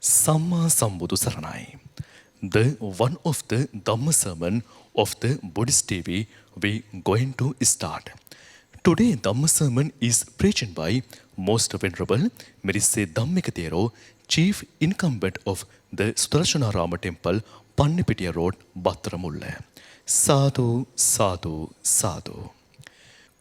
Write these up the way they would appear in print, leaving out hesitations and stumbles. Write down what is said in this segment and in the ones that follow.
Samma Sambudu Saranai. The one of the Dhamma sermon of the Buddhist TV we going to start. Today Dhamma sermon is preached by Most Venerable Mirisse Dhammika Thero, Chief Incumbent of the Sudarshanarama Temple, Pannipitiya Road, Battaramulla. Sadhu, sadhu, sadhu.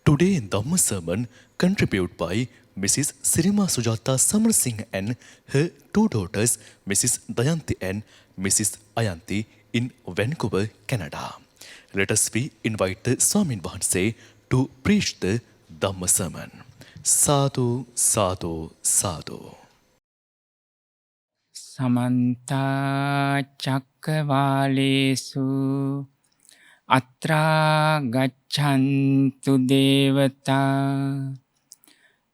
Today Dhamma sermon contributed by Mrs. Sirima Sujata Samarsingh and her two daughters, Mrs. Dayanti and Mrs. Ayanti in Vancouver, Canada. Let us we invite the Swamin Wahanse to preach the Dhamma sermon. Sadhu, sadhu, sadhu. Samanta Chakravalesu Atra Gachantu Devata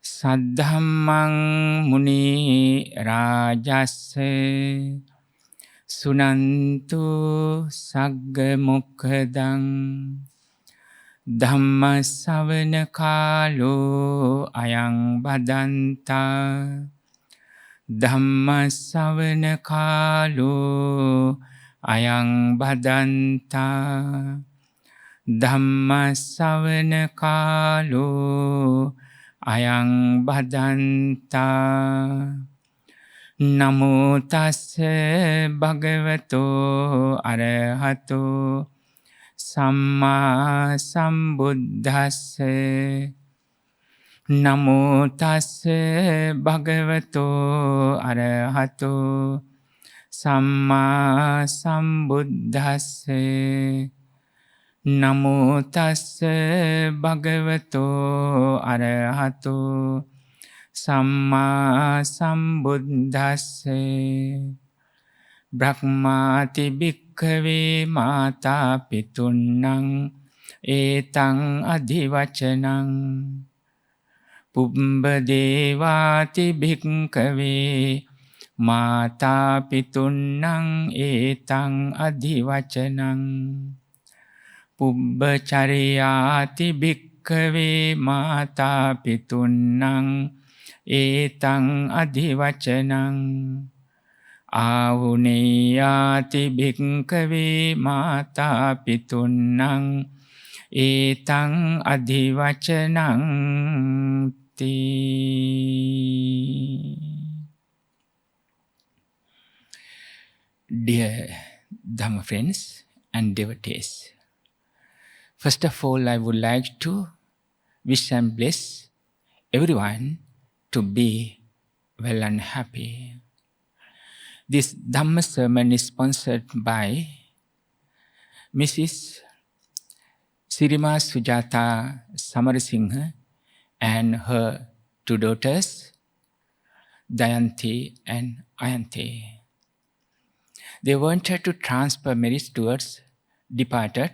Saddhammang Muni Rajase Sunantu Sagga Mukhadang Dhamma Savana Kalo Ayang Badanta Dhamma Savana Kalo Ayang Badanta Dhamma Savana Kalo Ayang Badanta Namo Tassa Bhagavato Arahato Samma Sambuddhassa Namo Tassa Bhagavato Arahato Samma Sambuddhassa Namo Tassa Bhagavato Arahato Samma Sambuddhassa Brahmati Bhikkhave Mata Pitunnang Etang Adhivachanang Pumbha Devati Bhikkhave Mata Pitunnang Etang Adhivachanang Pubbha Chariyati Bhikkhave Mata Pitunnang Etang Adhivachanang Ahuneyati Bhikkhave Mata Pitunnang Etang Adhivachanang Ti. Dear Dhamma friends and devotees, first of all, I would like to wish and bless everyone to be well and happy. This Dhamma sermon is sponsored by Mrs. Sirima Sujata Samarsingh and her two daughters, Dayanti and Ayanti. They wanted to transfer merits towards departed,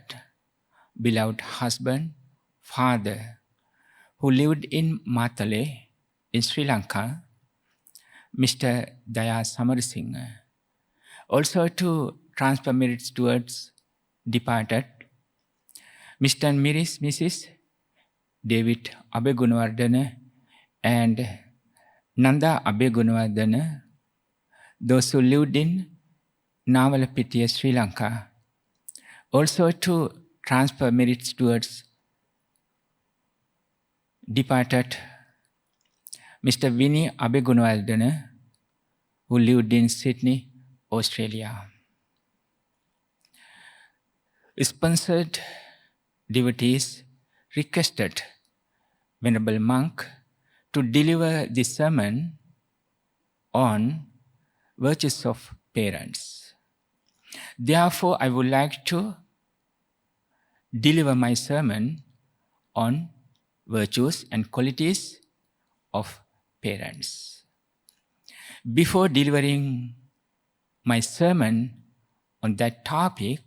beloved husband, father, who lived in Matale in Sri Lanka, Mr. Daya Samarsingh. Also to transfer merits towards departed, Mr. and Mrs. David Abegunawardena and Nanda Abegunawardena, those who lived in Navalapitiya, Sri Lanka. Also to transfer merits towards departed Mr. Vinny Abegunawardena, who lived in Sydney, Australia. Sponsored devotees requested Venerable Monk to deliver this sermon on virtues of parents. Therefore, I would like to deliver my sermon on virtues and qualities of parents. Before delivering my sermon on that topic,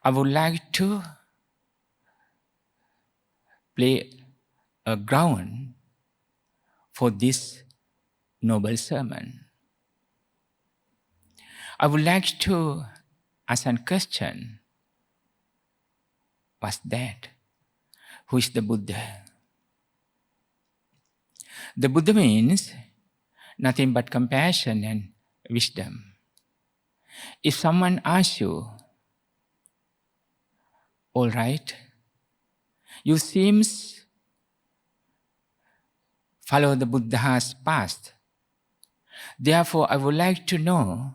I would like to lay a ground for this noble sermon. I would like to ask a question. What's that? Who is the Buddha? The Buddha means nothing but compassion and wisdom. If someone asks you, all right, you seems follow the Buddha's path. Therefore, I would like to know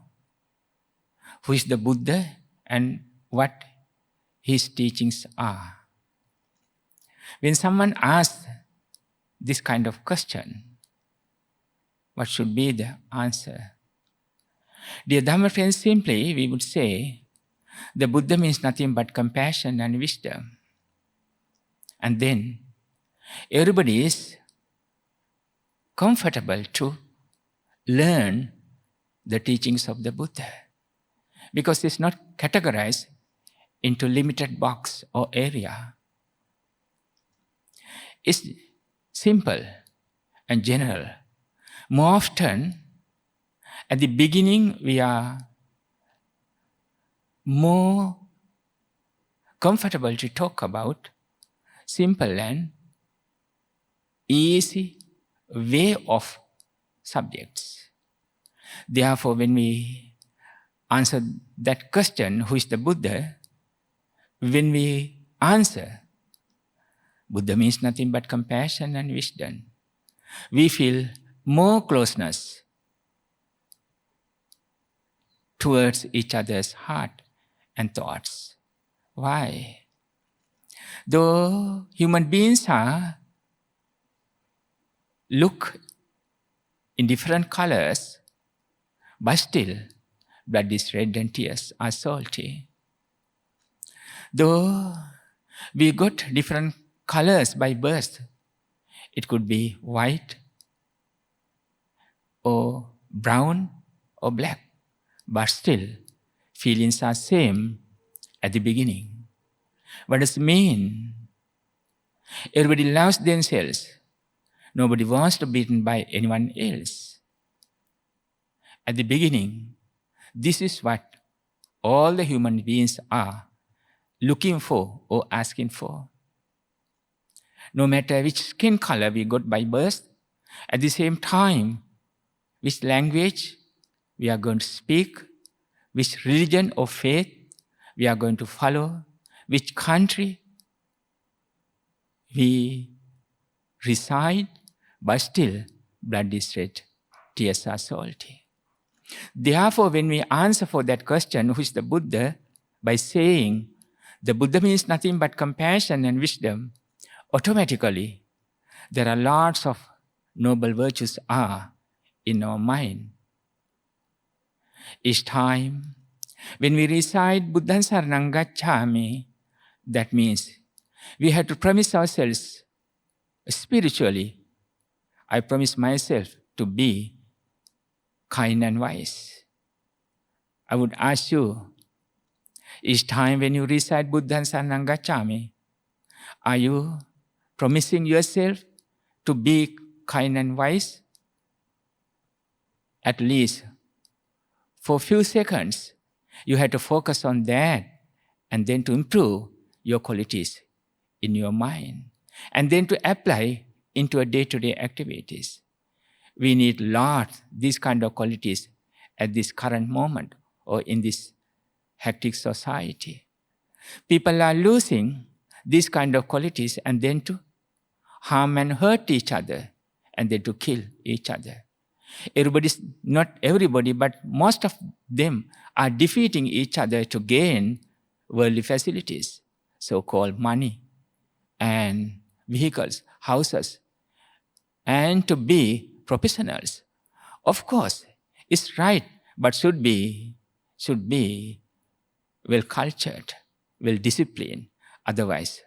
who is the Buddha and what his teachings are. When someone asks this kind of question, what should be the answer? Dear Dhamma friends, simply we would say, the Buddha means nothing but compassion and wisdom. And then everybody is comfortable to learn the teachings of the Buddha, because it's not categorized into limited box or area. It's simple and general. More often, at the beginning, we are more comfortable to talk about simple and easy way of subjects. Therefore, when we answer that question, who is the Buddha? When we answer, Buddha means nothing but compassion and wisdom, we feel more closeness towards each other's heart and thoughts. Why? Though human beings look in different colors, but still blood is red and tears are salty. Though we got different colors by birth, it could be white or brown or black, but still feelings are same at the beginning. What does it mean? Everybody loves themselves. Nobody wants to be beaten by anyone else. At the beginning, this is what all the human beings are looking for or asking for. No matter which skin color we got by birth, at the same time, which language we are going to speak, which religion or faith we are going to follow, which country we reside, but still blood is red, tears are salty. Therefore, when we answer for that question, who is the Buddha, by saying the Buddha means nothing but compassion and wisdom, automatically there are lots of noble virtues are in our mind. Each time when we recite Buddhaṃ saraṇaṃ gacchāmi, that means we have to promise ourselves spiritually, I promise myself to be kind and wise. I would ask you, each time when you recite Buddhaṃ saraṇaṃ gacchāmi, are you promising yourself to be kind and wise? At least for a few seconds, you have to focus on that and then to improve your qualities in your mind and then to apply into a day-to-day activities. We need these kind of qualities at this current moment or in this hectic society. People are losing these kind of qualities and then to harm and hurt each other and then to kill each other. Not everybody, but most of them are defeating each other to gain worldly facilities, so-called money and vehicles, houses, and to be professionals. Of course, it's right, but should be well-cultured, well-disciplined. Otherwise,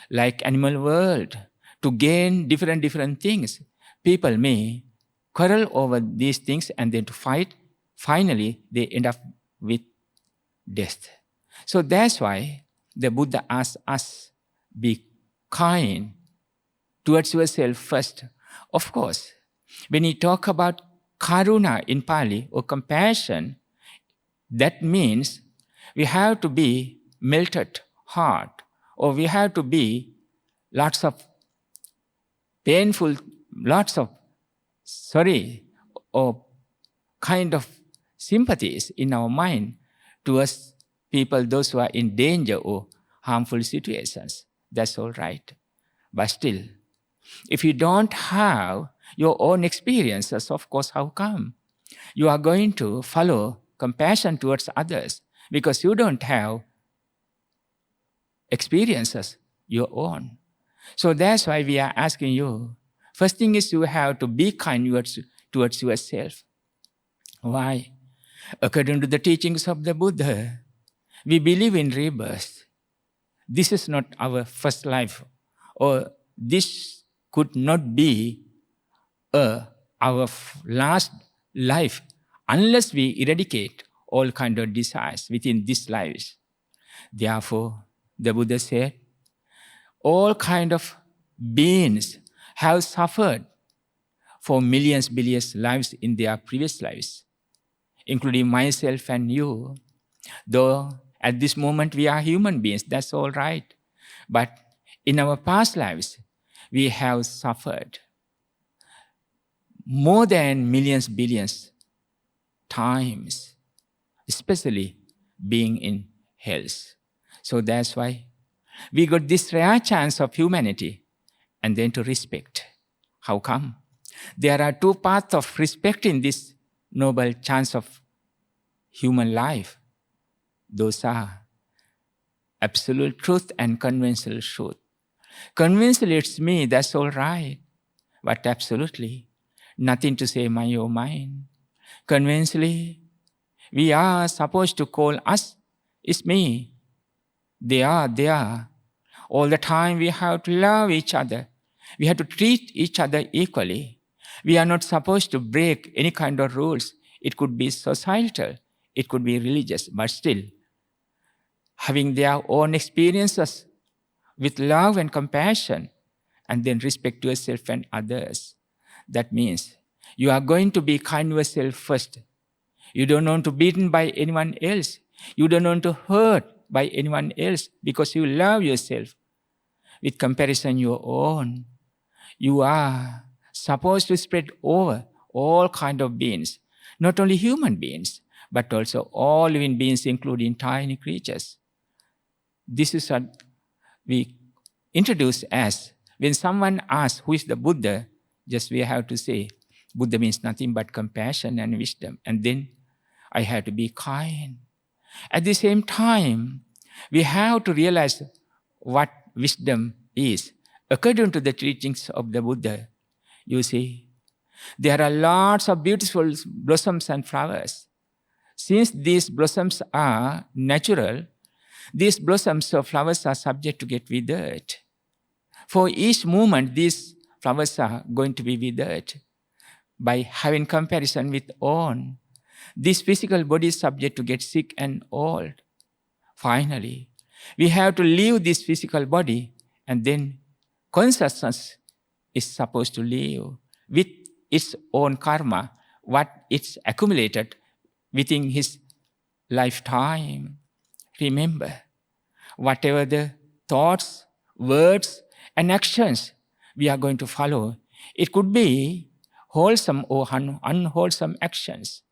like animal world, to gain different things, people may quarrel over these things and then to fight. Finally, they end up with death. So that's why the Buddha asks us, be kind towards yourself first. Of course, when you talk about karuna in Pali or compassion, that means we have to be melted heart, or we have to be lots of or kind of sympathies in our mind towards people, those who are in danger or harmful situations. That's all right. But still, if you don't have your own experiences, of course, how come? You are going to follow compassion towards others because you don't have experiences your own. So that's why we are asking you, first thing is you have to be kind towards yourself. Why? According to the teachings of the Buddha, we believe in rebirth. This is not our first life, or this could not be our last life unless we eradicate all kind of desires within this life. Therefore, the Buddha said, all kind of beings have suffered for millions, billions lives in their previous lives, including myself and you. Though at this moment we are human beings, that's all right. But in our past lives, we have suffered more than millions, billions times, especially being in hells. So that's why we got this rare chance of humanity and then to respect. How come? There are two paths of respecting this noble chance of human life. Those are absolute truth and conventional truth. Conventional, it's me, that's all right. But absolutely, nothing to say my or mine. Conventionally, we are supposed to call us, it's me. They are. All the time we have to love each other. We have to treat each other equally. We are not supposed to break any kind of rules. It could be societal, it could be religious, but still, having their own experiences with love and compassion, and then respect yourself and others. That means you are going to be kind to yourself first. You don't want to be beaten by anyone else. You don't want to hurt by anyone else because you love yourself. With comparison your own, you are supposed to spread over all kind of beings, not only human beings, but also all living beings, including tiny creatures. This is what we introduce as, when someone asks who is the Buddha, just we have to say, Buddha means nothing but compassion and wisdom. And then I have to be kind. At the same time, we have to realize what wisdom is. According to the teachings of the Buddha, you see, there are lots of beautiful blossoms and flowers. Since these blossoms are natural, these blossoms or flowers are subject to get withered. For each moment, these flowers are going to be withered. By having comparison with own, this physical body is subject to get sick and old. Finally, we have to leave this physical body, and then consciousness is supposed to live with its own karma, what it's accumulated within his lifetime. Remember, whatever the thoughts, words, and actions we are going to follow, it could be wholesome or unwholesome actions.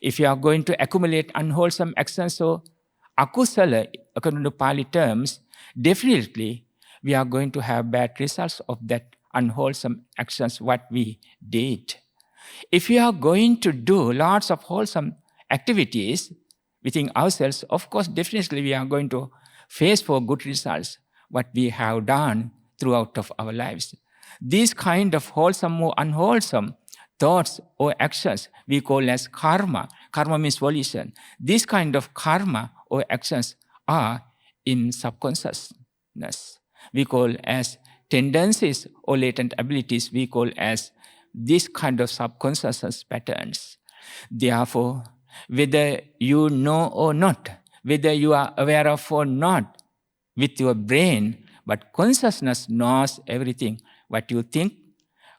If you are going to accumulate unwholesome actions or akusala, according to Pali terms, definitely we are going to have bad results of that unwholesome actions what we did. If we are going to do lots of wholesome activities within ourselves, of course, definitely we are going to face for good results what we have done throughout of our lives. These kind of wholesome or unwholesome thoughts or actions we call as karma. Karma means volition. This kind of karma or actions are in subconsciousness. We call as tendencies or latent abilities. We call as this kind of subconscious patterns. Therefore, whether you know or not, whether you are aware of or not with your brain, but consciousness knows everything. What you think,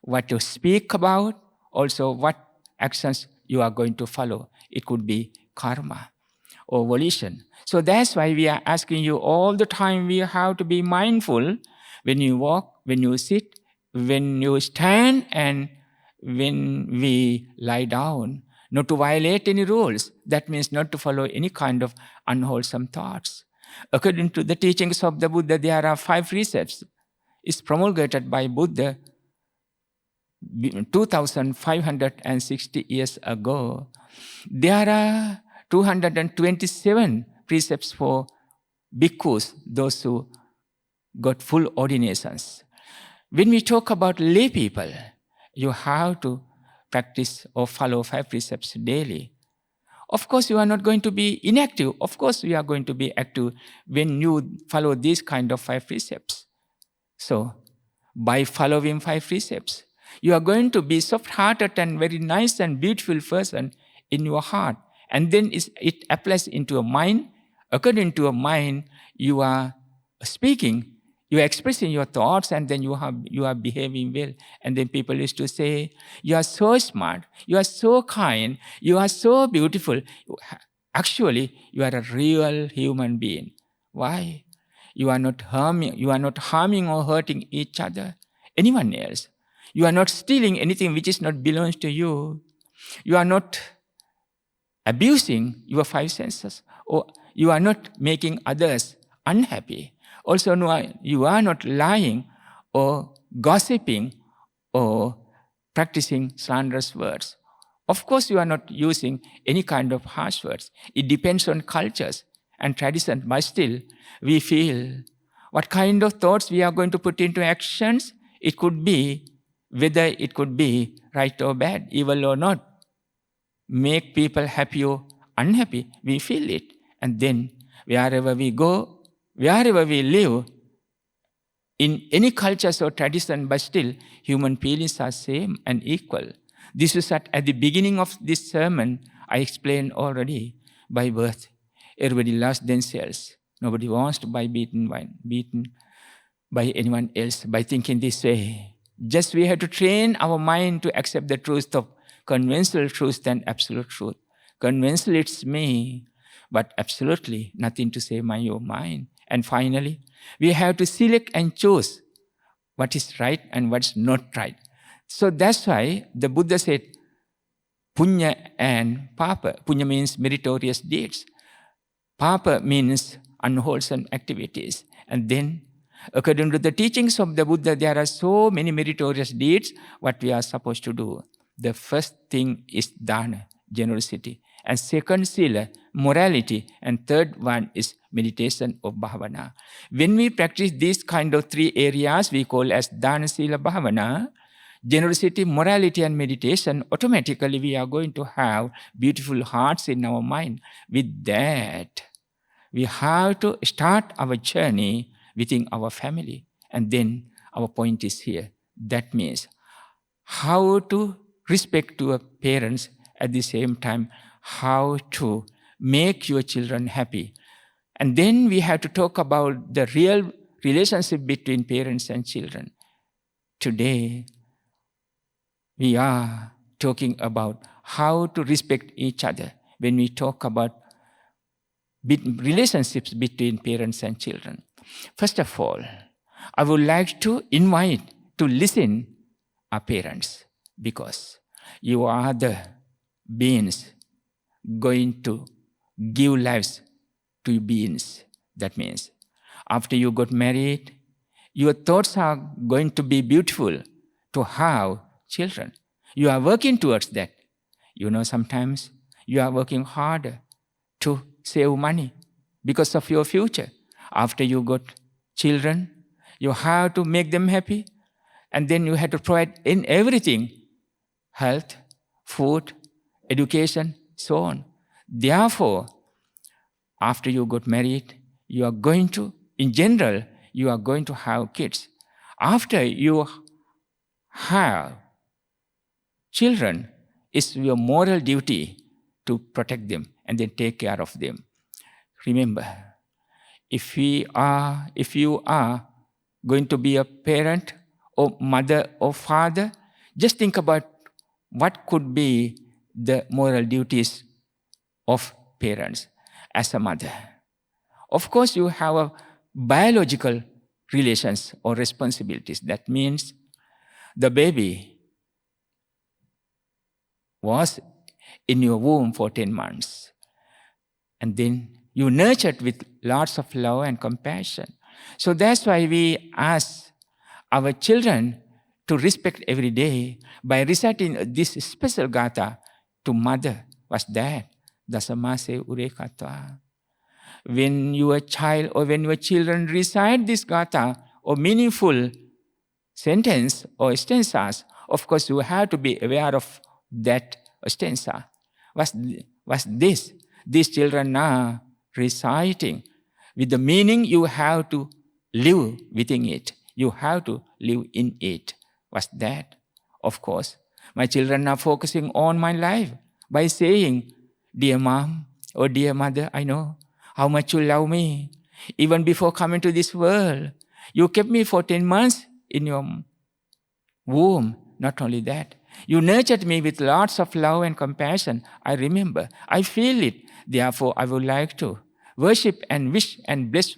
what you speak about, also what actions you are going to follow. It could be karma or volition. So that's why we are asking you all the time, we have to be mindful when you walk, when you sit, when you stand, and when we lie down. not to violate any rules. That means not to follow any kind of unwholesome thoughts. According to the teachings of the Buddha, there are 5 precepts. It's promulgated by Buddha 2,560 years ago. There are 227 precepts for bhikkhus, those who got full ordinations. When we talk about lay people, you have to practice or follow 5 precepts daily. Of course, you are not going to be inactive. Of course, you are going to be active when you follow these kind of 5 precepts. So, by following 5 precepts, you are going to be soft-hearted and very nice and beautiful person in your heart. And then it applies into your mind. According to your mind, you are speaking, you are expressing your thoughts, and then you are behaving well. And then people used to say, you are so smart, you are so kind, you are so beautiful. Actually, you are a real human being. Why? You are not harming or hurting each other, anyone else. You are not stealing anything which is not belongs to you. You are not abusing your 5 senses, or you are not making others unhappy. Also, you are not lying or gossiping or practicing slanderous words. Of course, you are not using any kind of harsh words. It depends on cultures and tradition, but still, we feel what kind of thoughts we are going to put into actions. It could be, whether it could be right or bad, evil or not, make people happy or unhappy, we feel it. And then wherever we go, wherever we live, in any cultures or tradition, but still human feelings are same and equal. This is at the beginning of this sermon, I explained already. By birth, everybody loves themselves. Nobody wants to be beaten by anyone else by thinking this way. Just we have to train our mind to accept the truth of conventional truth and absolute truth. Conventional, it's me, but absolutely nothing to say my own mind. And finally, we have to select and choose what is right and what's not right. So that's why the Buddha said, punya and papa. Punya means meritorious deeds. Papa means unwholesome activities. And then, according to the teachings of the Buddha, there are so many meritorious deeds what we are supposed to do. The first thing is dana, generosity. And second, sila, morality. And third one is meditation or bhavana. When we practice these kind of 3 areas, we call as dana, sila, bhavana, generosity, morality, and meditation, automatically we are going to have beautiful hearts in our mind. With that, we have to start our journey within our family. And then our point is here. That means how to respect your parents, at the same time how to make your children happy. And then we have to talk about the real relationship between parents and children. Today, we are talking about how to respect each other when we talk about relationships between parents and children. First of all, I would like to invite to listen our parents, because you are the beings going to give lives to beings. That means after you got married, your thoughts are going to be beautiful to have children. You are working towards that. Sometimes you are working harder to save money because of your future. After you got children, you have to make them happy. And then you have to provide in everything, health, food, education, so on. Therefore, after you got married, you are going to, in general, you are going to have kids. After you have children, it's your moral duty to protect them and then take care of them. Remember, if you are going to be a parent or mother or father, just think about what could be the moral duties of parents as a mother. Of course, you have a biological relations or responsibilities. That means the baby was in your womb for 10 months. And then you nurtured with lots of love and compassion. So that's why we ask our children to respect every day by reciting this special gatha to mother. What's that? Dasamase urekatva. When your child or when your children recite this gatha or meaningful sentence or stanzas, of course you have to be aware of that stanza. What's this? These children are reciting. With the meaning, you have to live within it. You have to live in it. What's that? Of course, my children are focusing on my life by saying, dear mom or dear mother, I know how much you love me. Even before coming to this world, you kept me for 10 months in your womb. Not only that, you nurtured me with lots of love and compassion. I remember, I feel it. Therefore, I would like to worship and wish and bless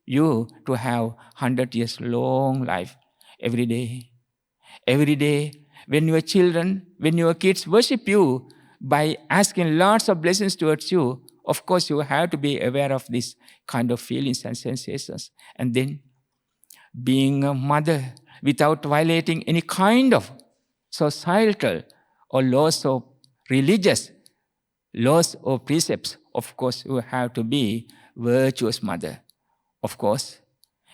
you to have 100 years long life every day. Every day, when your children, when your kids worship you by asking lots of blessings towards you, of course, you have to be aware of this kind of feelings and sensations. And then, being a mother without violating any kind of societal or laws of religious laws or precepts, of course, you have to be virtuous mother. Of course,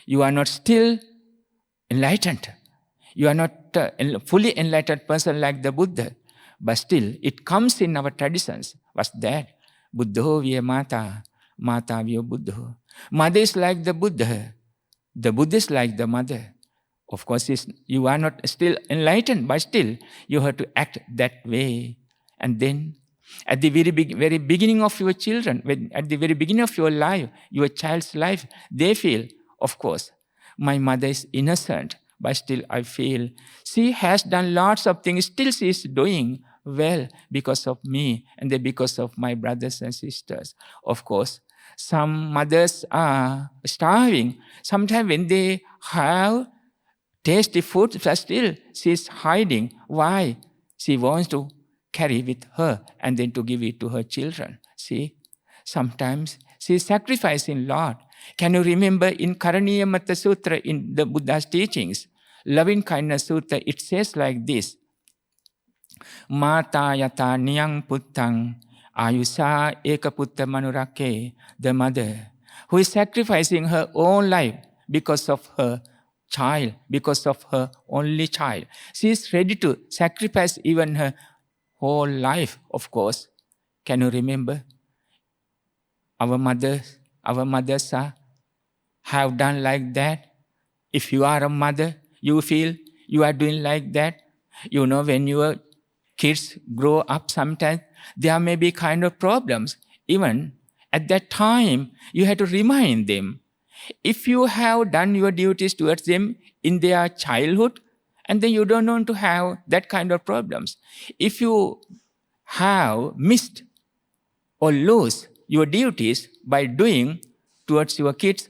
you are not still enlightened. You are not a fully enlightened person like the Buddha, but still it comes in our traditions. What's that? Buddho viya mata, mata viya buddho. Mother is like the Buddha. The Buddha is like the mother. Of course, you are not still enlightened, but still you have to act that way. And then, at the very beginning of your children, at the very beginning of your life, your child's life, they feel, of course, my mother is innocent, but still I feel she has done lots of things, still she is doing well because of me and then because of my brothers and sisters. Of course, some mothers are starving. Sometimes when they have tasty food, but still she is hiding. Why? She wants to carry with her and then to give it to her children. See, sometimes she is sacrificing a lot. Can you remember in Karaniya Matta Sutra, in the Buddha's teachings, Loving Kindness Sutra, it says like this: Mata yata niyang puttang ayusa ekaputta manurake. The mother who is sacrificing her own life because of her child, because of her only child. She is ready to sacrifice even her whole life, of course. Can you remember? Our mothers have done like that. If you are a mother, you feel you are doing like that. You know, when your kids grow up, sometimes there may be kind of problems. Even at that time, you have to remind them. If you have done your duties towards them in their childhood, and then you don't want to have that kind of problems. If you have missed or lose your duties by doing towards your kids,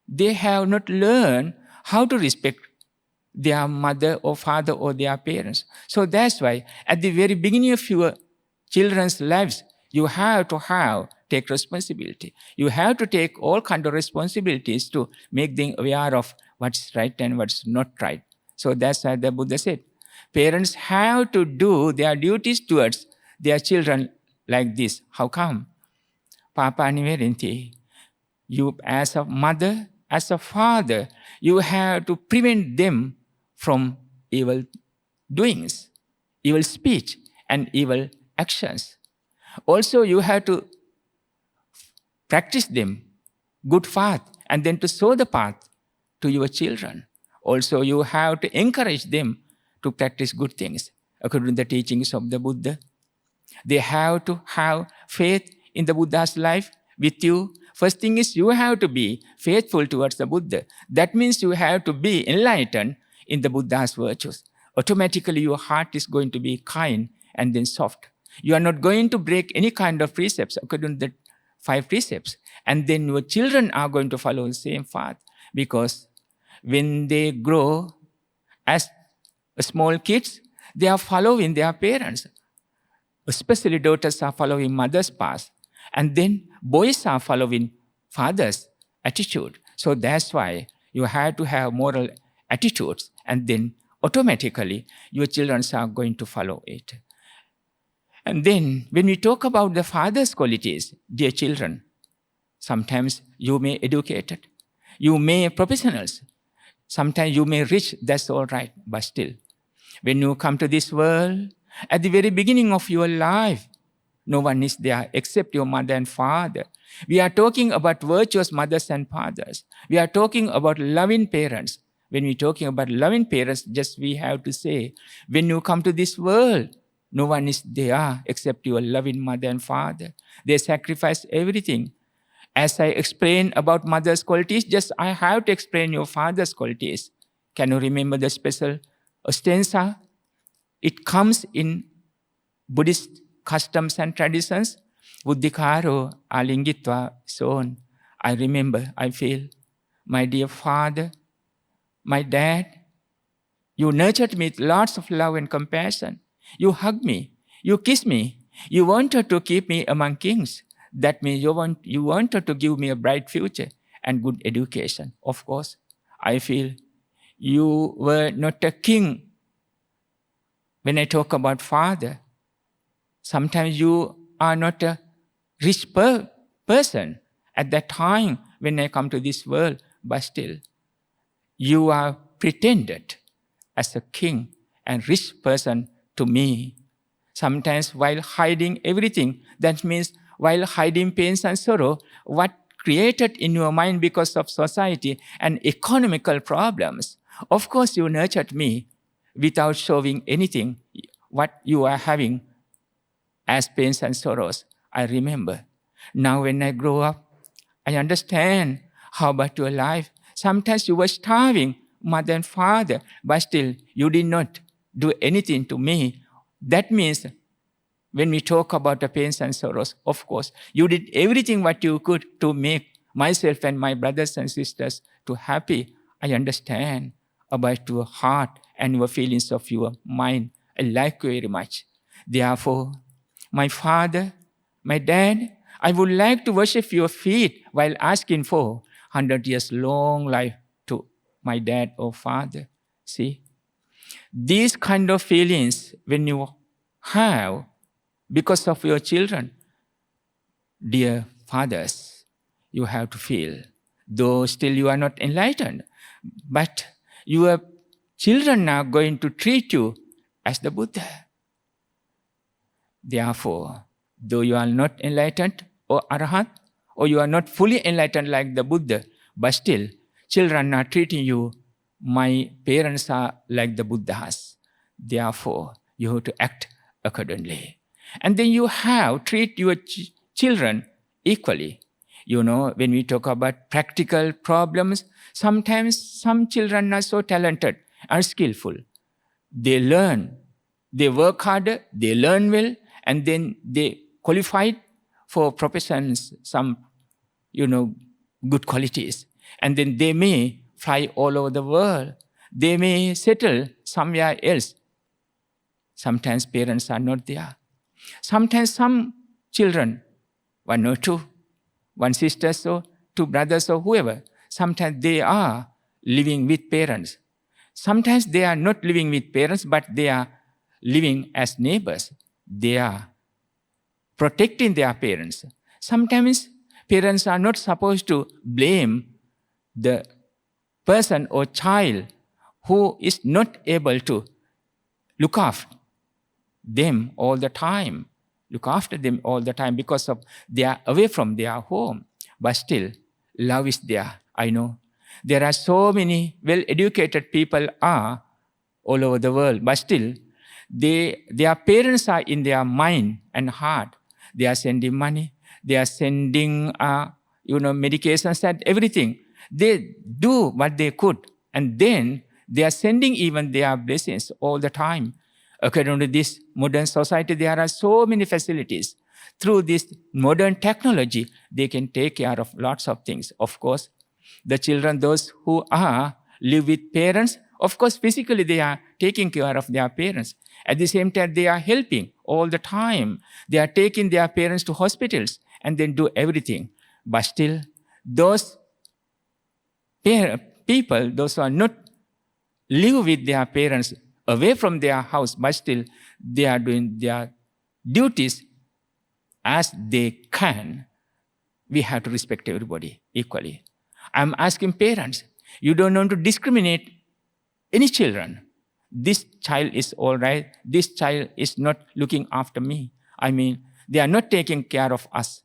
they have not learned how to respect their mother or father or their parents. So that's why at the very beginning of your children's lives, you have to take responsibility. You have to take all kinds of responsibilities to make them aware of what's right and what's not right. So that's why the Buddha said, parents have to do their duties towards their children like this. How come? Papa Nivedinti, you as a mother, as a father, you have to prevent them from evil doings, evil speech, and evil actions. Also, you have to practice them good path and then to show the path to your children. Also, you have to encourage them to practice good things according to the teachings of the Buddha. They have to have faith in the Buddha's life with you. First thing is you have to be faithful towards the Buddha. That means you have to be enlightened in the Buddha's virtues. Automatically your heart is going to be kind and then soft. You are not going to break any kind of precepts according to the 5 precepts. And then your children are going to follow the same path, because when they grow as small kids, they are following their parents. especially daughters are following mother's path, and then boys are following father's attitude. So that's why you have to have moral attitudes, and then automatically your children are going to follow it. And then when we talk about the father's qualities, dear children, sometimes you may educated, you may professionals, sometimes you may rich, that's all right, but still, when you come to this world, at the very beginning of your life, no one is there except your mother and father. We are talking about virtuous mothers and fathers. We are talking about loving parents. When we're talking about loving parents, just we have to say, when you come to this world, no one is there except your loving mother and father. They sacrifice everything. As I explained about mother's qualities, just I have to explain your father's qualities. Can you remember the special ostensa? It comes in Buddhist customs and traditions. Buddhikaro alingitva son. I remember, I feel, my dear father, my dad, you nurtured me with lots of love and compassion. You hugged me, you kissed me, you wanted to keep me among kings. That means you wanted to give me a bright future and good education. Of course, I feel you were not a king. When I talk about father, sometimes you are not a rich person at that time when I come to this world, but still, you are pretended as a king and rich person to me. Sometimes while hiding everything, that means while hiding pains and sorrow, what created in your mind because of society and economical problems. Of course, you nurtured me without showing anything, what you are having as pains and sorrows. I remember. Now when I grow up, I understand how about your life. Sometimes you were starving, mother and father, but still you did not do anything to me. That means when we talk about the pains and sorrows, of course, you did everything what you could to make myself and my brothers and sisters to happy. I understand about your heart and your feelings of your mind. I like you very much. Therefore, my father, my dad, I would like to worship your feet while asking for 100 years long life to my dad or father. See, these kind of feelings when you have because of your children, dear fathers, you have to feel, though still you are not enlightened, but your children are going to treat you as the Buddha. Therefore, though you are not enlightened or Arhat, or you are not fully enlightened like the Buddha, but still, children are treating you, my parents are like the Buddhas. Therefore, you have to act accordingly. And then you have treat your children equally. You know, when we talk about practical problems, sometimes some children are so talented and skillful. They learn, they work harder, they learn well, and then they qualify for professions, some, good qualities. And then they may fly all over the world. They may settle somewhere else. Sometimes parents are not there. Sometimes some children, one or two, one sister or two brothers or whoever, sometimes they are living with parents. Sometimes they are not living with parents, but they are living as neighbors. They are protecting their parents. Sometimes parents are not supposed to blame the person or child who is not able to look after them all the time. Look after them all the time because of they are away from their home. But still, love is there. I know. There are so many well-educated people are all over the world, but still, their parents are in their mind and heart. They are sending money. They are sending, medications and everything. They do what they could. And then they are sending even their blessings all the time. According to this modern society, there are so many facilities. Through this modern technology, they can take care of lots of things. Of course, the children, those who live with parents, Of course, physically they are taking care of their parents. At the same time, they are helping all the time. They are taking their parents to hospitals and then do everything. But still, those people, those who are not live with their parents away from their house, but still they are doing their duties as they can. We have to respect everybody equally. I'm asking parents, you don't want to discriminate any children. This child is all right. This child is not looking after me. I mean, they are not taking care of us.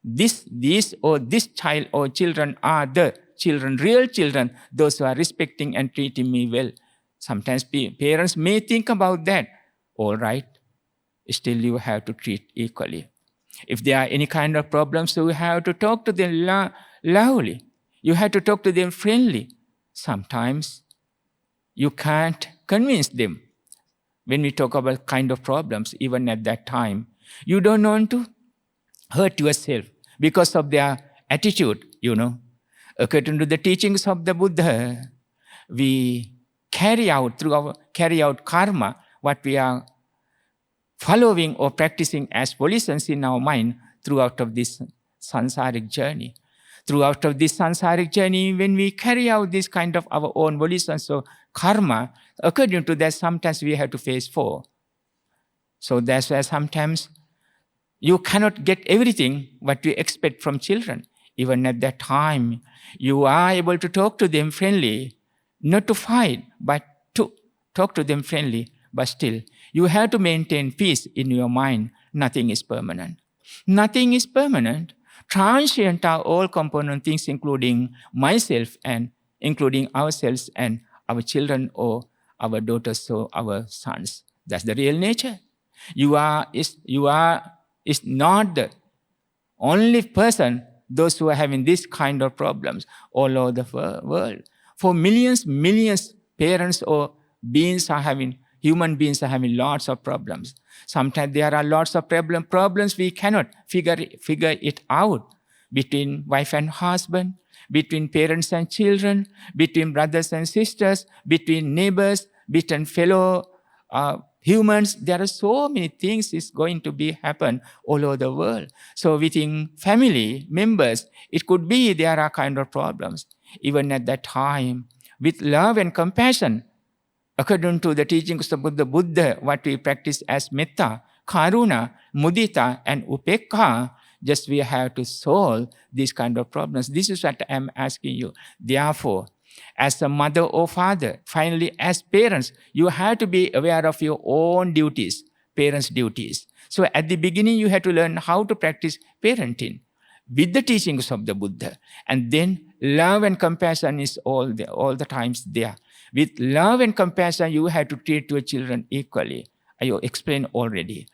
This child or children are the children, real children, those who are respecting and treating me well. Sometimes parents may think about that. All right, still you have to treat equally. If there are any kind of problems, you have to talk to them loudly. You have to talk to them friendly. Sometimes you can't convince them. When we talk about kind of problems, even at that time, you don't want to hurt yourself because of their attitude, According to the teachings of the Buddha, we carry out karma, what we are following or practicing as volitions in our mind throughout of this sansaric journey. Throughout of this sansaric journey, when we carry out this kind of our own volitions or karma, according to that, sometimes we have to face 4. So that's why sometimes you cannot get everything what you expect from children. Even at that time, you are able to talk to them friendly, not to fight, but to talk to them friendly. But still, you have to maintain peace in your mind. Nothing is permanent. Nothing is permanent. Transient are all component things, including myself and including ourselves and our children or our daughters or our sons. That's the real nature. You are not the only person, those who are having this kind of problems all over the world. For millions, parents or human beings are having lots of problems. Sometimes there are lots of problems we cannot figure it out between wife and husband, between parents and children, between brothers and sisters, between neighbors, between fellow humans. There are so many things is going to be happen all over the world. So within family members, it could be there are kind of problems. Even at that time, with love and compassion, according to the teachings of the Buddha, what we practice as metta, karuna, mudita, and upekha, just we have to solve these kind of problems. This is what I am asking you. Therefore, as a mother or father, finally as parents, you have to be aware of your own duties, parents' duties. So at the beginning, you have to learn how to practice parenting with the teachings of the Buddha. And then love and compassion is all the times there. With love and compassion, you have to treat your children equally. I explained already.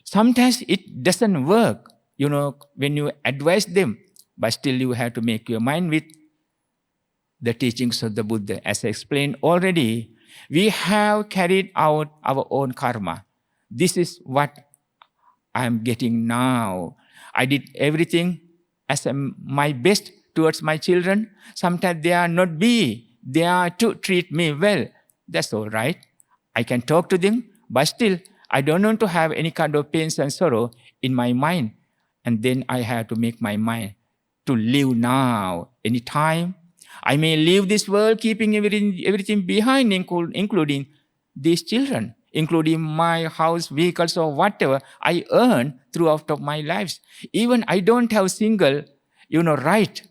Sometimes it doesn't work, when you advise them, but still you have to make your mind with the teachings of the Buddha. As I explained already, we have carried out our own karma. This is what I am getting now. I did everything as my best towards my children. Sometimes they are not they are to treat me well. That's all right. I can talk to them, but still, I don't want to have any kind of pains and sorrow in my mind. And then I have to make my mind to live now, anytime. I may leave this world keeping everything behind, including these children, including my house, vehicles, or whatever I earn throughout of my lives. Even I don't have single, right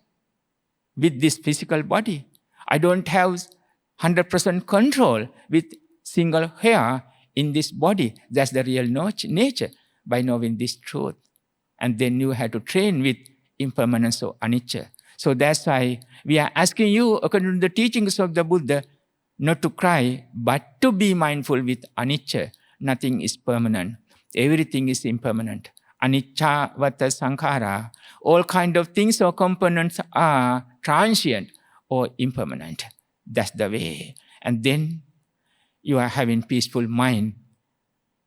with this physical body. I don't have 100% control with single hair in this body. That's the real nature by knowing this truth. And then you have to train with impermanence or anicca. So that's why we are asking you, according to the teachings of the Buddha, not to cry, but to be mindful with anicca. Nothing is permanent. Everything is impermanent. Anicca vata sankhara. All kind of things or components are transient or impermanent. That's the way. And then you are having peaceful mind.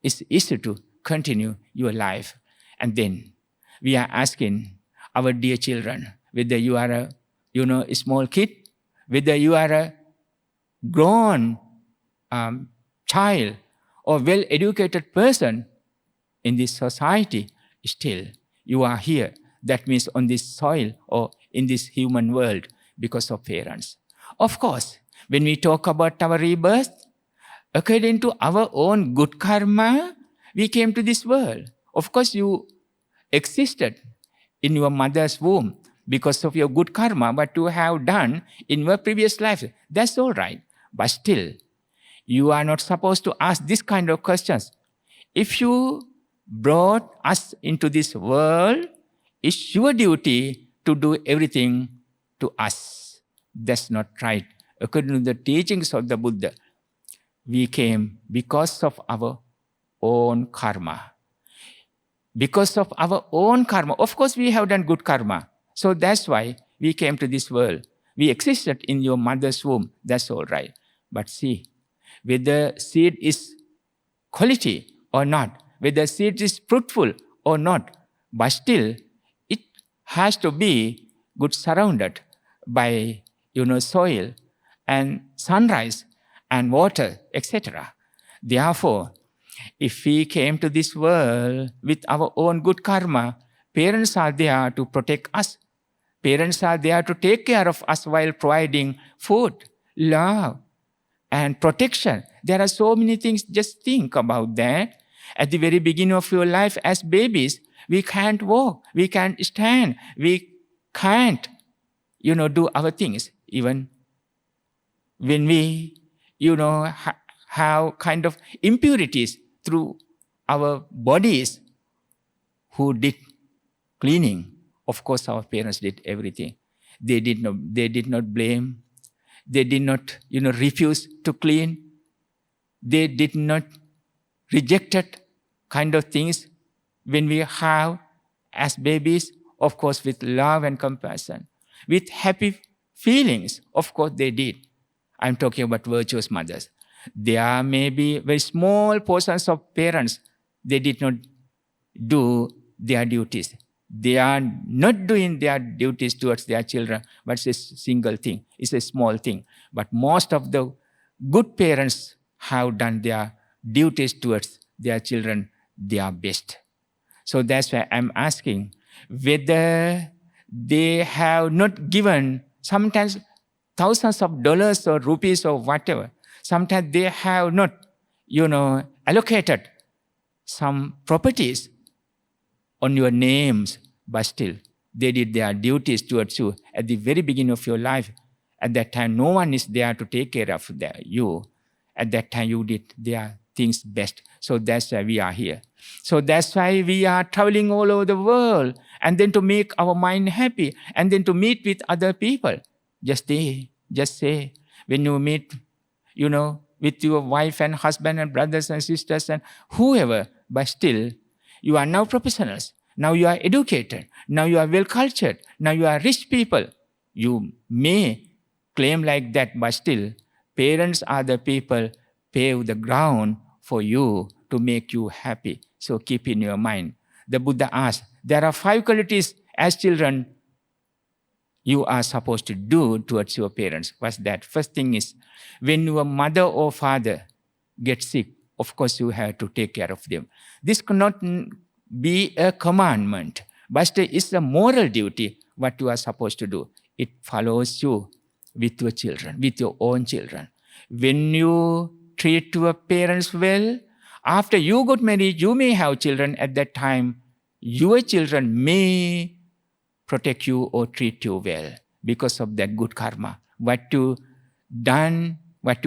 It's easy to continue your life. And then we are asking our dear children, whether you are a small kid, whether you are a grown child or well-educated person in this society, still you are here. That means on this soil or in this human world because of parents. Of course, when we talk about our rebirth, according to our own good karma, we came to this world. Of course, you existed in your mother's womb because of your good karma, what you have done in your previous life. That's all right. But still, you are not supposed to ask this kind of questions. If you brought us into this world, it's your duty to do everything to us. That's not right. According to the teachings of the Buddha, we came because of our own karma. Because of our own karma. Of course, we have done good karma. So that's why we came to this world. We existed in your mother's womb. That's all right. But see, whether seed is quality or not, whether seed is fruitful or not, but still, it has to be good surrounded by, soil and sunrise and water, etc. Therefore, if we came to this world with our own good karma, parents are there to protect us. Parents are there to take care of us while providing food, love, and protection. There are so many things. Just think about that. At the very beginning of your life as babies, we can't walk, we can't stand, we can't, do our things. Even when we, have kind of impurities through our bodies, who did cleaning? Of course, our parents did everything. They did not blame. They did not, refuse to clean. They did not rejected kind of things when we have as babies, of course, with love and compassion, with happy feelings. Of course, they did. I'm talking about virtuous mothers. There may be very small portions of parents, they did not do their duties. They are not doing their duties towards their children, but it's a single thing. It's a small thing. But most of the good parents have done their duties towards their children their best. So that's why I'm asking whether they have not given sometimes thousands of dollars or rupees or whatever. Sometimes they have not, allocated some properties on your names, but still they did their duties towards you at the very beginning of your life. At that time, no one is there to take care of you. At that time, you did their things best. So that's why we are here. So that's why we are traveling all over the world, and then to make our mind happy, and then to meet with other people. Just say, when you meet, with your wife and husband and brothers and sisters and whoever, but still, you are now professionals. Now you are educated. Now you are well cultured. Now you are rich people. You may claim like that, but still, parents are the people pave the ground for you to make you happy. So keep in your mind. The Buddha asked, there are 5 qualities as children you are supposed to do towards your parents. What's that? First thing is, when your mother or father gets sick, of course you have to take care of them. This cannot be a commandment, but it's a moral duty what you are supposed to do. It follows you with your children, with your own children. When you treat your parents well, after you got married, you may have children. At that time, your children may protect you or treat you well because of that good karma. What you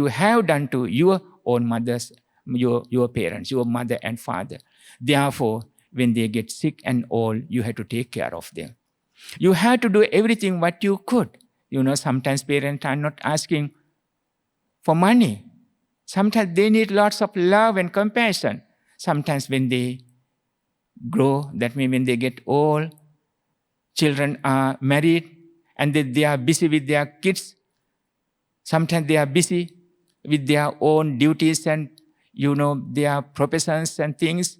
have done to your own mothers, your parents, your mother and father. Therefore, when they get sick and old, you have to take care of them. You have to do everything what you could. Sometimes parents are not asking for money. Sometimes they need lots of love and compassion. Sometimes when they grow, that means when they get old, children are married and they are busy with their kids. Sometimes they are busy with their own duties and, their professions and things.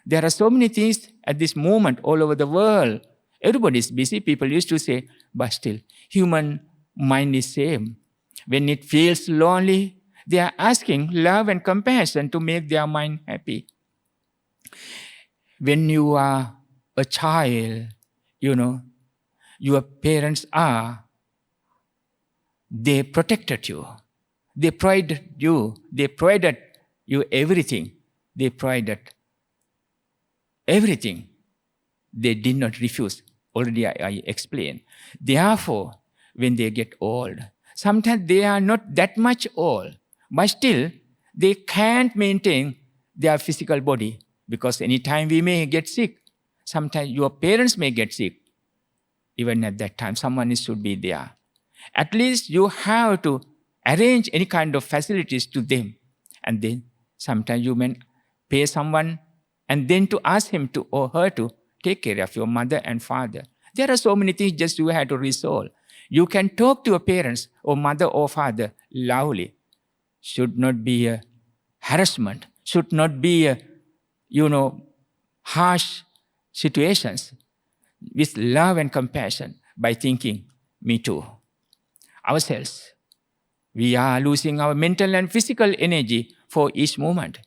There are so many things at this moment all over the world. Everybody is busy. People used to say, but still, human mind is same. When it feels lonely, they are asking love and compassion to make their mind happy. When you are a child, your parents they protected you. They provided you everything. They provided everything. They did not refuse. Already I explained. Therefore, when they get old, sometimes they are not that much old, but still they can't maintain their physical body, because anytime we may get sick. Sometimes your parents may get sick. Even at that time, someone should be there. At least you have to arrange any kind of facilities to them. And then sometimes you may pay someone and then to ask him to or her to take care of your mother and father. There are so many things just you have to resolve. You can talk to your parents or mother or father loudly. Should not be a harassment. Should not be a, harsh situations. With love and compassion, by thinking, me too. Ourselves. We are losing our mental and physical energy for each moment.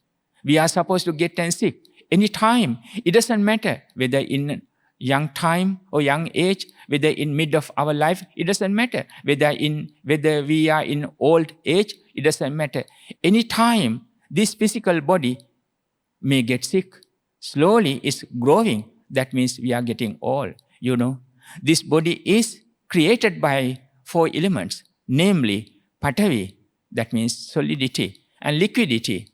We are supposed to get sick anytime. It doesn't matter whether in young time or young age, whether in mid of our life, it doesn't matter. Whether we are in old age, it doesn't matter. Anytime this physical body may get sick, slowly it's growing. That means we are getting old. This body is created by 4 elements, namely Patavi, that means solidity, and liquidity,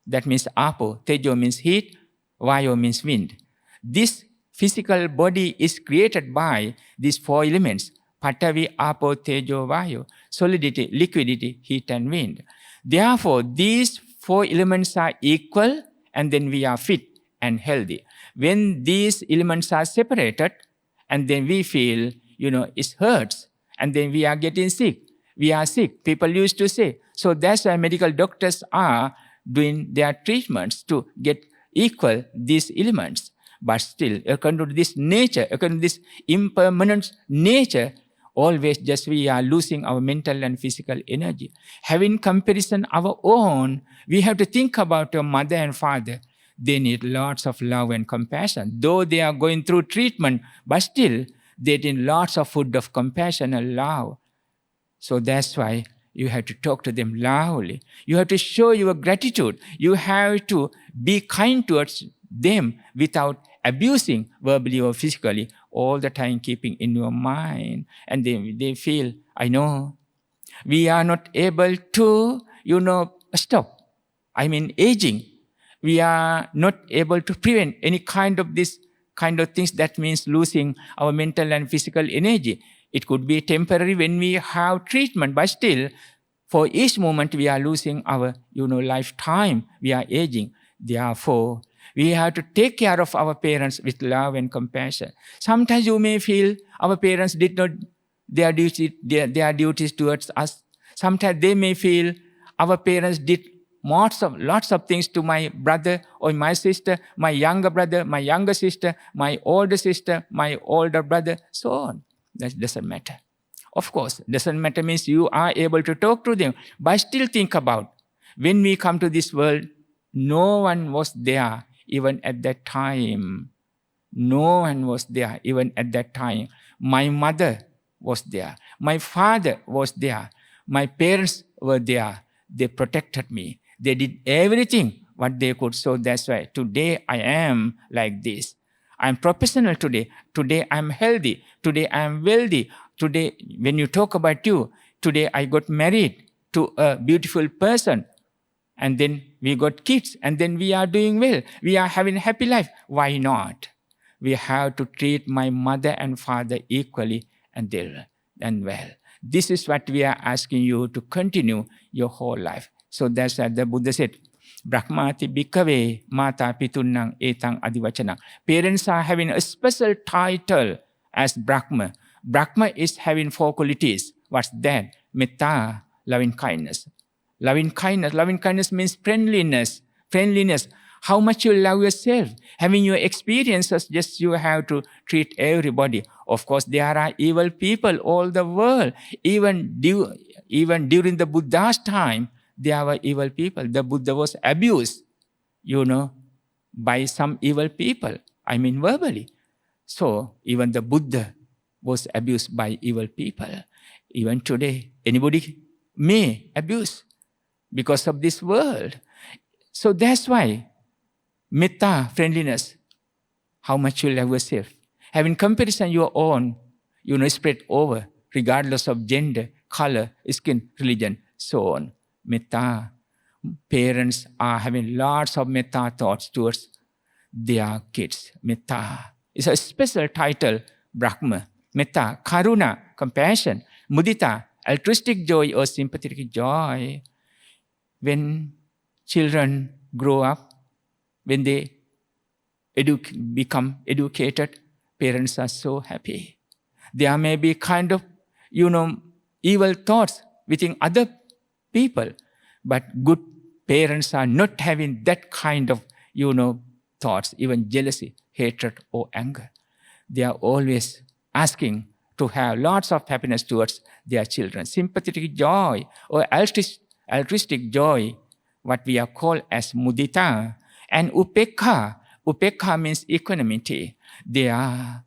that means Apo. Tejo means heat, Vayo means wind. This physical body is created by these 4 elements, Patavi, Apo, Tejo, Vayo, solidity, liquidity, heat, and wind. Therefore, these 4 elements are equal, and then we are fit and healthy. When these elements are separated, and then we feel, it hurts, and then we are getting sick. We are sick. People used to say. So that's why medical doctors are doing their treatments to get equal these elements. But still, according to this nature, according to this impermanent nature, always just we are losing our mental and physical energy. Having comparison our own, we have to think about our mother and father. They need lots of love and compassion. Though they are going through treatment, but still they need lots of food of compassion and love. So that's why you have to talk to them loudly. You have to show your gratitude. You have to be kind towards them without abusing verbally or physically, all the time keeping in your mind. And then they feel, I know, we are not able to, stop. Aging. We are not able to prevent any kind of this kind of things. That means losing our mental and physical energy. It could be temporary when we have treatment, but still, for each moment we are losing our, lifetime. We are aging. Therefore, we have to take care of our parents with love and compassion. Sometimes you may feel our parents did not their duties towards us. Sometimes they may feel our parents did lots of things to my brother or my sister, my younger brother, my younger sister, my older sister, my older brother, so on. That doesn't matter. Of course, doesn't matter means you are able to talk to them. But still think about, when we come to this world, no one was there even at that time. No one was there even at that time. My mother was there. My father was there. My parents were there. They protected me. They did everything what they could. So that's why today I am like this. I'm professional today. Today I'm healthy. Today I'm wealthy. Today, when you talk about you, today I got married to a beautiful person. And then we got kids. And then we are doing well. We are having a happy life. Why not? We have to treat my mother and father equally and well. This is what we are asking you to continue your whole life. So that's what the Buddha said. Brahmati bhikkhave mata pitunnang etang adivachanang. Parents are having a special title as Brahma. Brahma is having 4 qualities. What's that? Metta, loving kindness. Loving kindness means friendliness. How much you love yourself. Having your experiences, just you have to treat everybody. Of course, there are evil people all the world. Even during the Buddha's time, there were evil people. The Buddha was abused, by some evil people. I mean verbally. So even the Buddha was abused by evil people. Even today, anybody may abuse because of this world. So that's why metta, friendliness, how much you love yourself. Having comparison your own, spread over, regardless of gender, color, skin, religion, so on. Metta. Parents are having lots of metta thoughts towards their kids. Metta. It's a special title, Brahma. Metta, karuna, compassion. Mudita, altruistic joy or sympathetic joy. When children grow up, when they become educated, parents are so happy. There may be kind of, evil thoughts within other people, but good parents are not having that kind of, thoughts, even jealousy, hatred, or anger. They are always asking to have lots of happiness towards their children. Sympathetic joy or altruistic joy, what we are called as mudita. And upekha. Upekha means equanimity. They are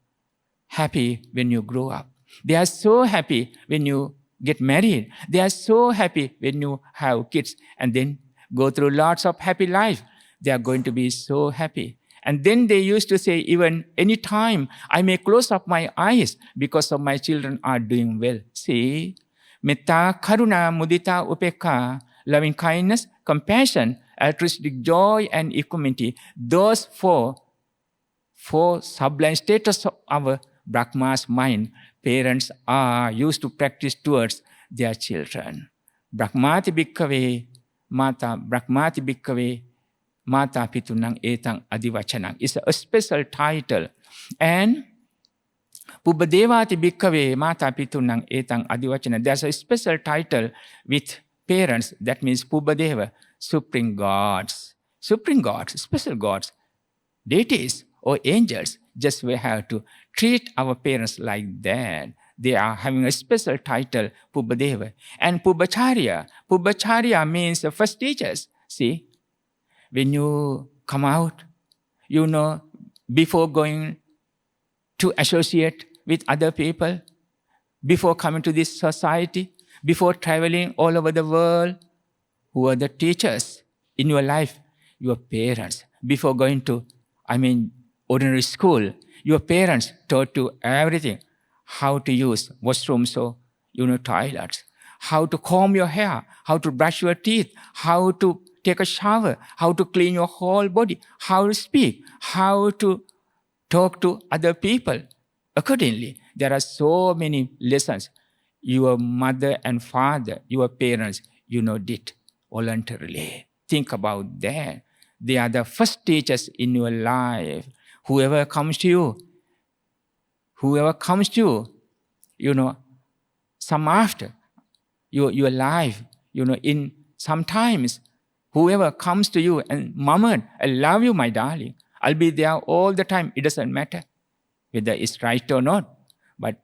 happy when you grow up. They are so happy when you get married. They are so happy when you have kids and then go through lots of happy life. They are going to be so happy. And then they used to say, even any time I may close up my eyes because of my children are doing well. See, metta, karuna, mudita, upekha, loving kindness, compassion, altruistic joy, and equanimity. Those four sublime status of our Brahma's mind, parents are used to practice towards their children. Brahmati bhikkhave mata pitunang etang adivachanang is a special title. And Pubbadevati bhikkhave mata pitunang etang adivachanang. There's a special title with parents. That means Pubbadeva, supreme gods, special gods, deities or angels. Just we have to treat our parents like that. They are having a special title, Pubbadeva. And Pubbacharya. Pubbacharya means the first teachers. See, when you come out, before going to associate with other people, before coming to this society, before traveling all over the world, who are the teachers in your life? Your parents. Before going to, ordinary school, your parents taught you everything. How to use washrooms or, toilets. How to comb your hair. How to brush your teeth. How to take a shower. How to clean your whole body. How to speak. How to talk to other people. Accordingly, there are so many lessons. Your mother and father, your parents, did voluntarily. Think about that. They are the first teachers in your life. Whoever comes to you, some after your life, in sometimes, whoever comes to you and murmured, I love you, my darling, I'll be there all the time. It doesn't matter whether it's right or not. But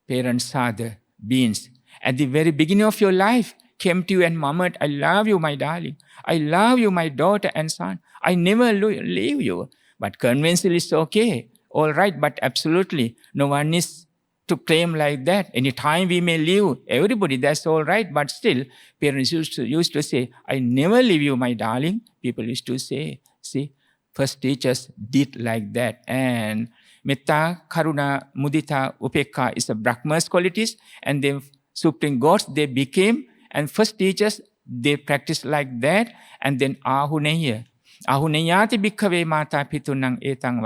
parents are the beings. At the very beginning of your life, came to you and murmured, I love you, my darling. I love you, my daughter and son. I never leave you. But conventionally, it's okay. All right, but absolutely, no one is to claim like that. Anytime we may leave everybody, that's all right. But still, parents used to say, I never leave you, my darling. People used to say, see, first teachers did like that. And metta, karuna, mudita, upekha is the Brahma's qualities. And then supreme gods, they became. And first teachers, they practiced like that. And then ahuneya. Ahuneyati bhikkhave mata pitunang etang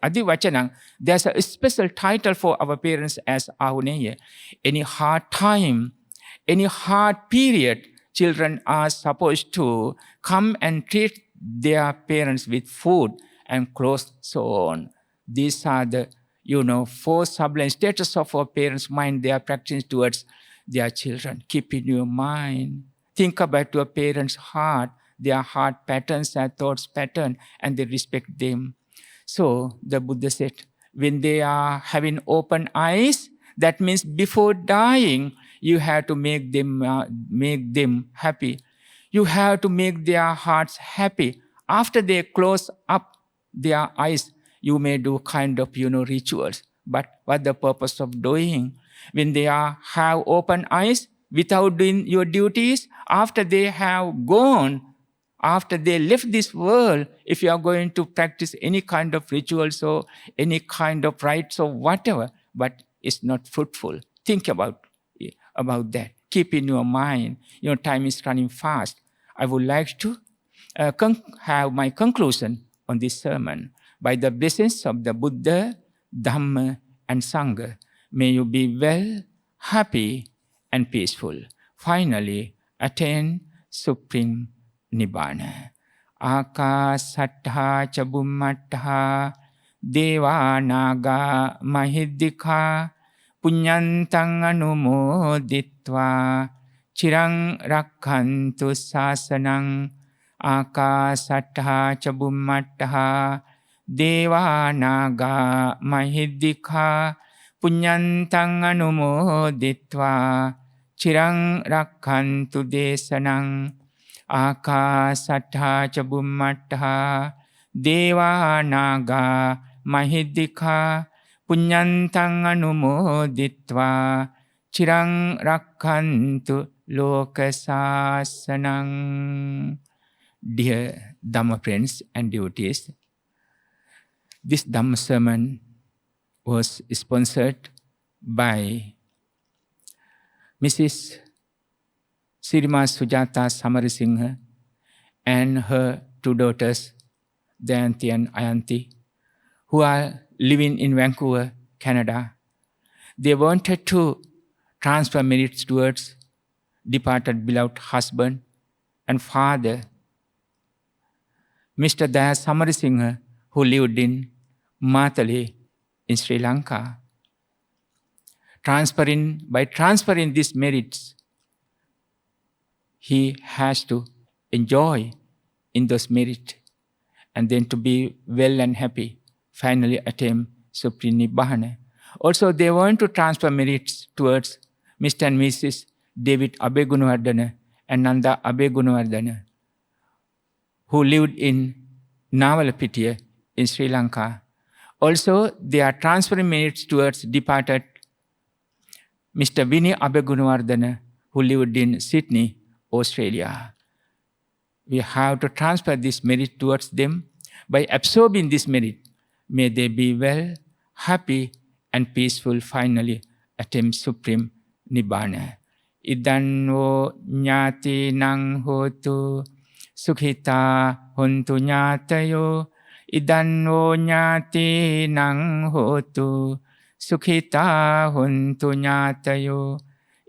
adivachanang. There's a special title for our parents as ahuneya. Any hard time, any hard period, children are supposed to come and treat their parents with food and clothes, so on. These are the, four sublime status of our parents' mind they are practicing towards their children. Keep in your mind. Think about your parents' heart, their heart patterns, their thoughts pattern, and they respect them. So the Buddha said, when they are having open eyes, that means before dying, you have to make them happy. You have to make their hearts happy. After they close up their eyes, you may do kind of, rituals. But what the purpose of doing? When they have open eyes without doing your duties, after they have gone, after they left this world, if you are going to practice any kind of rituals or any kind of rites or whatever, but it's not fruitful. Think about that. Keep in your mind. Your time is running fast. I would like to have my conclusion on this sermon. By the blessings of the Buddha, Dhamma, and Sangha, may you be well, happy, and peaceful. Finally, attain supreme Nibbana. Akasattha ca Bhummattha Deva Naga Mahiddhika Punyantang Anumoditva Chirang Rakhantu Sasanang. Akasattha ca Bhummattha Deva Naga Mahiddhika Punyantang Anumoditva Chirang Rakhantu Desanang. Akasattha ca Bhummattha Deva Naga Mahiddhika Punyantang Anumoditva Chirang Rakhantu Lokasasanang. Dear Dhamma friends and devotees, this Dhamma sermon was sponsored by Mrs. Sirima Sujata Samarisinghe and her two daughters, Dayanti and Ayanti, who are living in Vancouver, Canada. They wanted to transfer merits towards departed beloved husband and father, Mr. Daya Samarisinghe, who lived in Matale in Sri Lanka. By transferring these merits, he has to enjoy in those merits and then to be well and happy, finally attain Supreme Nibbana. Also, they want to transfer merits towards Mr. and Mrs. David Abegunawardena and Nanda Abegunawardena, who lived in Navalapitiya in Sri Lanka. Also, they are transferring merits towards departed Mr. Vinny Abegunawardena, who lived in Sydney, Australia. We have to transfer this merit towards them. By absorbing this merit, may they be well, happy, and peaceful, finally attain Supreme Nibbana. Idanno nyati nang hotu sukhita hontu nyatayo. Idanno nyati nang hotu sukhita hontu nyatayo.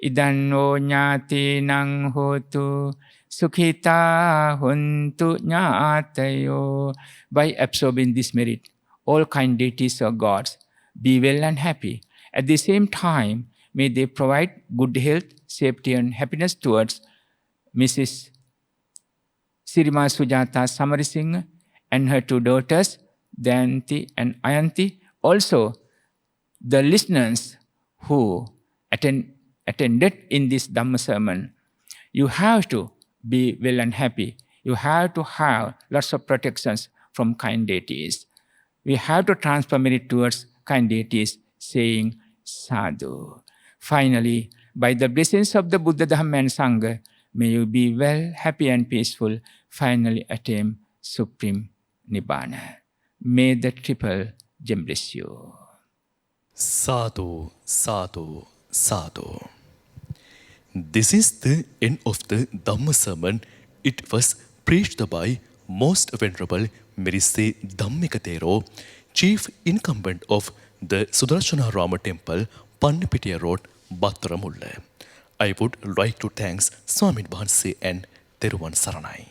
Idanno nyati nang hotu sukhita hontu nyatayo. By absorbing this merit, all kind deities or gods be well and happy. At the same time, may they provide good health, safety, and happiness towards Mrs. Sirima Sujata Samarisinghe and her two daughters, Dayanti and Ayanti. Also, the listeners who attended in this Dhamma sermon, you have to be well and happy. You have to have lots of protections from kind deities. We have to transfer merit towards kind deities, saying sadhu. Finally, by the blessings of the Buddha, Dhamma, and Sangha, may you be well, happy, and peaceful, finally attain Supreme Nibbana. May the Triple Gem bless you. Sadhu, sadhu, sadhu. This is the end of the Dhamma sermon. It was preached by Most Venerable Mirisse Dhammika Thero, Chief Incumbent of the Sudarshana Rama Temple, Pannapitiya Road, Battaramulla. I would like to thank Swamin Wahanse and Theruvan Saranai.